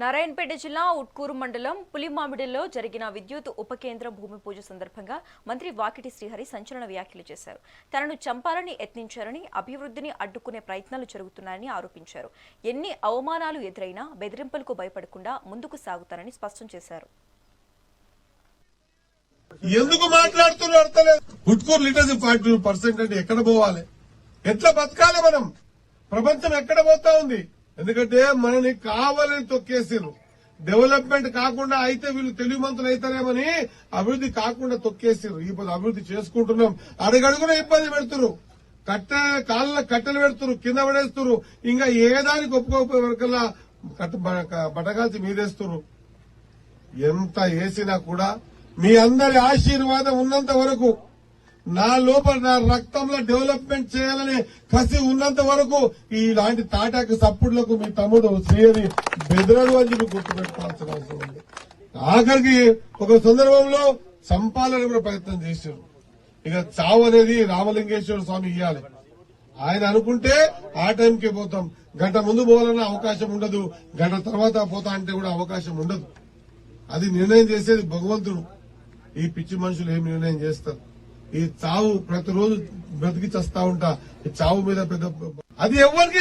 నారాయణపేట జిల్లా ఉట్కూరు మండలం పులిమామిడిలో జరిగిన విద్యుత్ ఉప కేంద్రం భూమి పూజ సందర్భంగా మంత్రి వాకిటి శ్రీహరి సంచలన వ్యాఖ్యలు చేశారు. తనను చంపాలని యత్నించారని, అభివృద్ధిని అడ్డుకునే ప్రయత్నాలు జరుగుతున్నాయని ఆరోపించారు. ఎన్ని అవమానాలు ఎదురైనా బెదిరింపులకు భయపడకుండా ముందుకు సాగుతారని స్పష్టం చేశారు. ఎందుకు మాట్లాడుతున్నారు? ఉట్కూరు లీడర్షిప్ 42% అంటే ఎక్కడ పోవాలి? ఎట్లా బతకాలి మనం? ప్రపంచం ఎక్కడ పోతా ఉంది? ఎందుకంటే మనని కావాలని తొక్కేసారు. డెవలప్మెంట్ కాకుండా అయితే వీళ్ళు తెలివిమంతులు అవుతారేమని అభివృద్ధి కాకుండా తొక్కేసారు. ఇప్పుడు అభివృద్ధి చేసుకుంటున్నాం, అడుగడుగున ఇబ్బంది పెడుతున్నారు. కాళ్ళ కట్టెలు పెడుతున్నారు, కింద పడేస్తున్నారు. ఇంకా ఏదానికి ఒప్పుకోకపోయే వరకల్లా బటగాల్చి మీదేస్తున్నారు. ఎంత వేసినా కూడా మీ అందరి ఆశీర్వాదం ఉన్నంత వరకు, నా లోపల నా రక్తంలో డెవలప్మెంట్ చేయాలనే కసి ఉన్నంత వరకు ఇలాంటి తాటాకు సప్పుడులకు మీ తమ్ముడు శ్రీహరి బెదరడు అని చెప్పి గుర్తుపెట్టుకోవాల్సిన అవసరం ఉంది. ఆఖరికి ఒక సందర్భంలో చంపాలని కూడా ప్రయత్నం చేశారు. ఇక చావు అనేది రామలింగేశ్వర స్వామి ఇయ్యాలి. ఆయన అనుకుంటే ఆ టైంకి పోతాం. గంట ముందు పోవాలన్న అవకాశం ఉండదు, గంట తర్వాత పోతా అంటే కూడా అవకాశం ఉండదు. అది నిర్ణయం చేసేది భగవంతుడు. ఈ పిచ్చి మనుషులు ఏం నిర్ణయం చేస్తారు? ఈ చావు ప్రతిరోజు బ్రతికి చస్తా ఉంటా. ఈ చావు మీద పెద్ద అది ఎవరికి